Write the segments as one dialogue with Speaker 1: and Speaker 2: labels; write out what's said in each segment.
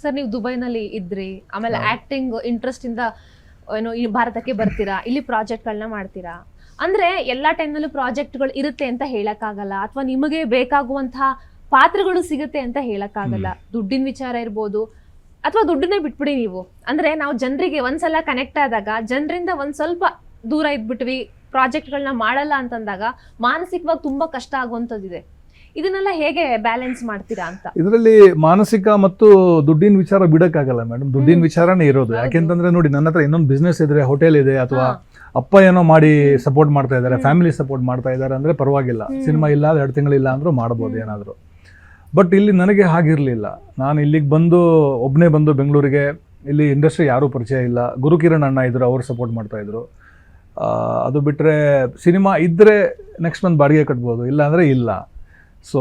Speaker 1: Sir ನೀವು ದುಬೈನಲ್ಲಿ ಇದ್ರಿ, ಆಮೇಲೆ ಆಕ್ಟಿಂಗ್ ಇಂಟ್ರೆಸ್ಟ್ ಇಂದ ಏನೋ ಈ ಭಾರತಕ್ಕೆ ಬರ್ತೀರಾ, ಇಲ್ಲಿ ಪ್ರಾಜೆಕ್ಟ್ಗಳನ್ನ ಮಾಡ್ತೀರಾ. ಅಂದ್ರೆ ಎಲ್ಲಾ ಟೈಮ್ನಲ್ಲೂ ಪ್ರಾಜೆಕ್ಟ್ಗಳು ಇರುತ್ತೆ ಅಂತ ಹೇಳಕ್ಕಾಗಲ್ಲ, ಅಥವಾ ನಿಮಗೆ ಬೇಕಾಗುವಂತಹ ಪಾತ್ರಗಳು ಸಿಗುತ್ತೆ ಅಂತ ಹೇಳಕ್ಕಾಗಲ್ಲ. ದುಡ್ಡಿನ ವಿಚಾರ ಇರ್ಬೋದು, ಅಥವಾ ದುಡ್ಡನ್ನೇ ಬಿಟ್ಬಿಡಿ ನೀವು. ಅಂದ್ರೆ ನಾವು ಜನರಿಗೆ ಒಂದ್ಸಲ ಕನೆಕ್ಟ್ ಆದಾಗ ಜನರಿಂದ ಒಂದ್ ಸ್ವಲ್ಪ ದೂರ ಇದ್ಬಿಟ್ವಿ, ಪ್ರಾಜೆಕ್ಟ್ಗಳನ್ನ ಮಾಡಲ್ಲ ಅಂತಂದಾಗ ಮಾನಸಿಕವಾಗಿ ತುಂಬಾ ಕಷ್ಟ ಆಗುವಂಥದ್ದಿದೆ. ಇದನ್ನೆಲ್ಲ ಹೇಗೆ ಬ್ಯಾಲೆನ್ಸ್ ಮಾಡ್ತೀರಾ ಅಂತ?
Speaker 2: ಇದರಲ್ಲಿ ಮಾನಸಿಕ ಮತ್ತು ದುಡ್ಡಿನ ವಿಚಾರ ಬಿಡಕ್ಕಾಗಲ್ಲ ಮೇಡಮ್, ದುಡ್ಡಿನ ವಿಚಾರನೇ ಇರೋದು. ಯಾಕೆಂತಂದ್ರೆ ನೋಡಿ, ನನ್ನ ಹತ್ರ ಇನ್ನೊಂದು ಬಿಸ್ನೆಸ್ ಇದ್ರೆ, ಹೋಟೆಲ್ ಇದೆ, ಅಥವಾ ಅಪ್ಪ ಏನೋ ಮಾಡಿ ಸಪೋರ್ಟ್ ಮಾಡ್ತಾ ಇದ್ದಾರೆ, ಫ್ಯಾಮಿಲಿ ಸಪೋರ್ಟ್ ಮಾಡ್ತಾ ಇದ್ದಾರೆ ಅಂದ್ರೆ ಪರವಾಗಿಲ್ಲ. ಸಿನಿಮಾ ಇಲ್ಲ 2 ತಿಂಗಳಿಲ್ಲ ಅಂದ್ರೂ ಮಾಡ್ಬೋದು ಏನಾದ್ರು. ಬಟ್ ಇಲ್ಲಿ ನನಗೆ ಹಾಗಿರ್ಲಿಲ್ಲ. ನಾನು ಇಲ್ಲಿಗೆ ಬಂದು ಒಬ್ಬನೇ ಬಂದು ಬೆಂಗಳೂರಿಗೆ, ಇಲ್ಲಿ ಇಂಡಸ್ಟ್ರಿ ಯಾರೂ ಪರಿಚಯ ಇಲ್ಲ. ಗುರುಕಿರಣ್ ಅಣ್ಣ ಇದ್ರು, ಅವ್ರು ಸಪೋರ್ಟ್ ಮಾಡ್ತಾ ಇದ್ರು. ಅದು ಬಿಟ್ಟರೆ ಸಿನಿಮಾ ಇದ್ದರೆ ನೆಕ್ಸ್ಟ್ ಮಂತ್ ಬಾಡಿಗೆ ಕಟ್ಬೋದು, ಇಲ್ಲ ಅಂದರೆ ಇಲ್ಲ. ಸೊ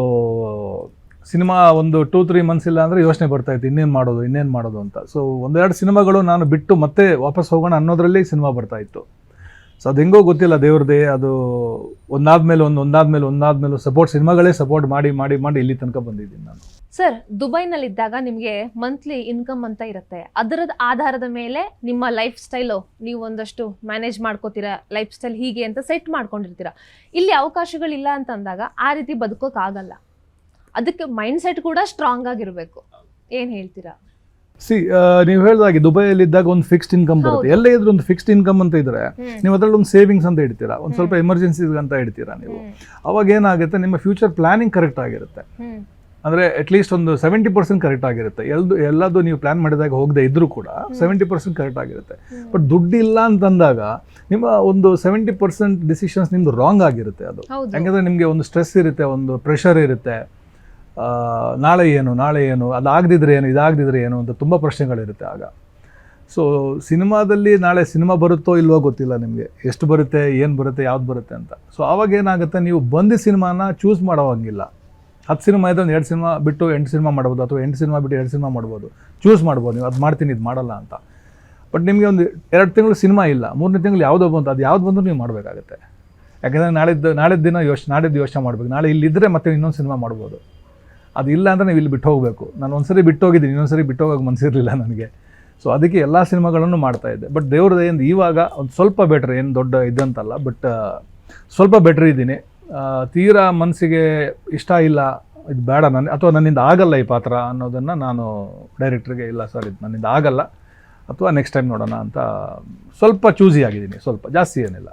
Speaker 2: ಸಿನಿಮಾ ಒಂದು 2-3 ಮಂತ್ಸ್ ಇಲ್ಲ ಅಂದರೆ ಯೋಚನೆ ಬರ್ತಾಯಿತ್ತು, ಇನ್ನೇನು ಮಾಡೋದು ಅಂತ. ಸೊ 1-2 ಸಿನಿಮಾಗಳು ನಾನು ಬಿಟ್ಟು ಮತ್ತೆ ವಾಪಸ್ ಹೋಗೋಣ ಅನ್ನೋದ್ರಲ್ಲಿ ಸಿನಿಮಾ ಬರ್ತಾಯಿತ್ತು. ಸೊ ಅದು ಹೆಂಗೋ ಗೊತ್ತಿಲ್ಲ, ದೇವ್ರದೇ. ಅದು ಒಂದಾದ್ಮೇಲೆ ಸಿನಿಮಾಗಳೇ ಸಪೋರ್ಟ್ ಮಾಡಿ ಇಲ್ಲಿ ತನಕ ಬಂದಿದ್ದೀನಿ ನಾನು.
Speaker 1: ಸರ್, ದುಬೈನಲ್ಲಿದ್ದಾಗ ನಿಮಗೆ ಮಂತ್ಲಿ ಇನ್ಕಮ್ ಅಂತ ಇರುತ್ತೆ, ಅದರದ ಆಧಾರದ ಮೇಲೆ ನಿಮ್ಮ ಲೈಫ್ ಸ್ಟೈಲು ನೀವು ಒಂದಷ್ಟು ಮ್ಯಾನೇಜ್ ಮಾಡ್ಕೋತೀರಾ. ಲೈಫ್ ಸ್ಟೈಲ್ ಹೀಗೆ ಅಂತ ಸೆಟ್ ಮಾಡ್ಕೊಂಡಿರ್ತೀರಾ. ಇಲ್ಲಿ ಅವಕಾಶಗಳಿಲ್ಲ ಅಂತಂದಾಗ ಆ ರೀತಿ ಬದುಕೋಕ್ಕಾಗಲ್ಲ. ಅದಕ್ಕೆ ಮೈಂಡ್ ಸೆಟ್ ಕೂಡ ಸ್ಟ್ರಾಂಗ್ ಆಗಿರಬೇಕು. ಏನು ಹೇಳ್ತೀರಾ?
Speaker 2: ನೀವು ಹೇಳಿದಾಗೆ ದುಬೈಯಲ್ಲಿದ್ದಾಗ ಒಂದು ಫಿಕ್ಸ್ಡ್ ಇನ್ಕಮ್ ಬರುತ್ತೆ. ಎಲ್ಲ ಇದ್ರೂ ಒಂದು ಫಿಕ್ಸ್ಡ್ ಇನ್ಕಮ್ ಅಂತ ಇದ್ರೆ ನೀವು ಅದರಲ್ಲಿ ಒಂದು ಸೇವಿಂಗ್ಸ್ ಅಂತ ಇಡ್ತೀರಾ, ಒಂದು ಸ್ವಲ್ಪ ಎಮರ್ಜೆನ್ಸೀಸ್ ಅಂತ ಇಡ್ತೀರಾ ನೀವು. ಅವಾಗ ಏನಾಗುತ್ತೆ, ನಿಮ್ಮ ಫ್ಯೂಚರ್ ಪ್ಲಾನಿಂಗ್ ಕರೆಕ್ಟ್ ಆಗಿರುತ್ತೆ. ಅಂದರೆ ಅಟ್ಲೀಸ್ಟ್ ಒಂದು 70% ಕರೆಕ್ಟ್ ಆಗಿರುತ್ತೆ. ಎಲ್ಲದು ನೀವು ಪ್ಲಾನ್ ಮಾಡಿದಾಗ ಹೋಗದೆ ಇದ್ರೂ ಕೂಡ 70% ಕರೆಕ್ಟ್ ಆಗಿರುತ್ತೆ. ಬಟ್ ದುಡ್ಡಿಲ್ಲ ಅಂತಂದಾಗ ನಿಮ್ಮ ಒಂದು 70% ಡಿಸಿಷನ್ಸ್ ನಿಮ್ದು ರಾಂಗ್ ಆಗಿರುತ್ತೆ. ಅದು ಯಾಕಂದರೆ ನಿಮಗೆ ಒಂದು ಸ್ಟ್ರೆಸ್ ಇರುತ್ತೆ, ಒಂದು ಪ್ರೆಷರ್ ಇರುತ್ತೆ. ನಾಳೆ ಏನು, ಅದಾಗದಿದ್ರೆ ಏನು, ಇದಾಗದಿದ್ರೆ ಏನು ಅಂತ ತುಂಬ ಪ್ರಶ್ನೆಗಳಿರುತ್ತೆ ಆಗ. ಸೊ ಸಿನಿಮಾದಲ್ಲಿ ನಾಳೆ ಸಿನಿಮಾ ಬರುತ್ತೋ ಇಲ್ವೋ ಗೊತ್ತಿಲ್ಲ ನಿಮಗೆ, ಎಷ್ಟು ಬರುತ್ತೆ, ಏನು ಬರುತ್ತೆ, ಯಾವ್ದು ಬರುತ್ತೆ ಅಂತ. ಸೊ ಆವಾಗ ಏನಾಗುತ್ತೆ, ನೀವು ಬಂದು ಸಿನಿಮಾನ ಚೂಸ್ ಮಾಡೋವಂಗಿಲ್ಲ. 10 ಸಿನಿಮಾ ಇದ್ದರೆ ಒಂದು 2 ಸಿನಿಮಾ ಬಿಟ್ಟು 8 ಸಿನಿಮಾ ಮಾಡ್ಬೋದು, ಅಥವಾ 8 ಸಿನಿಮಾ ಬಿಟ್ಟು 2 ಸಿನಿಮಾ ಮಾಡ್ಬೋದು. ಚೂಸ್ ಮಾಡ್ಬೋದು ನೀವು, ಅದು ಮಾಡ್ತೀನಿ ಇದು ಮಾಡಲ್ಲ ಅಂತ. ಬಟ್ ನಿಮಗೆ ಒಂದು 2 ತಿಂಗಳು ಸಿನಿಮಾ ಇಲ್ಲ, 3ನೇ ತಿಂಗಳು ಯಾವುದೋ ಬಂತು, ಅದು ಯಾವ್ದು ಬಂದರೂ ನೀವು ಮಾಡಬೇಕಾಗುತ್ತೆ. ಯಾಕೆಂದರೆ ನಾಳಿದ್ದು ಯೋಚನೆ ಮಾಡಬೇಕು. ನಾಳೆ ಇಲ್ಲಿದ್ದರೆ ಮತ್ತೆ ಇನ್ನೊಂದು ಸಿನಿಮಾ ಮಾಡ್ಬೋದು. ಅದು ಇಲ್ಲ ಅಂದರೆ ನೀವು ಇಲ್ಲಿ ಬಿಟ್ಟು ಹೋಗಬೇಕು. ನಾನು ಒಂದ್ಸರಿ ಬಿಟ್ಟು ಹೋಗಿದ್ದೀನಿ, ಇನ್ನೊಂದ್ಸರಿ ಬಿಟ್ಟು ಹೋಗೋಕೆ ಮನಸ್ಸಿರಲಿಲ್ಲ ನನಗೆ. ಸೊ ಅದಕ್ಕೆ ಎಲ್ಲ ಸಿನಿಮಾಗಳನ್ನು ಮಾಡ್ತಾಯಿದ್ದೆ. ಬಟ್ ದೇವ್ರ ದಯೆಯಿಂದ ಇವಾಗ ಒಂದು ಸ್ವಲ್ಪ ಬೆಟ್ರ್, ಏನು ದೊಡ್ಡ ಇದಂತಲ್ಲ, ಬಟ್ ಸ್ವಲ್ಪ ಬೆಟ್ರ್ ಇದ್ದೀನಿ. ತೀರಾ ಮನಸ್ಸಿಗೆ ಇಷ್ಟ ಇಲ್ಲ, ಇದು ಬೇಡ ಅಥವಾ ನನ್ನಿಂದ ಆಗಲ್ಲ ಈ ಪಾತ್ರ ಅನ್ನೋದನ್ನು ನಾನು ಡೈರೆಕ್ಟ್ರಿಗೆ, ಇಲ್ಲ ಸರ್ ಇದು ನನ್ನಿಂದ ಆಗಲ್ಲ, ಅಥವಾ ನೆಕ್ಸ್ಟ್ ಟೈಮ್ ನೋಡೋಣ ಅಂತ ಸ್ವಲ್ಪ ಚೂಸಿ ಆಗಿದ್ದೀನಿ, ಸ್ವಲ್ಪ ಜಾಸ್ತಿ ಏನಿಲ್ಲ.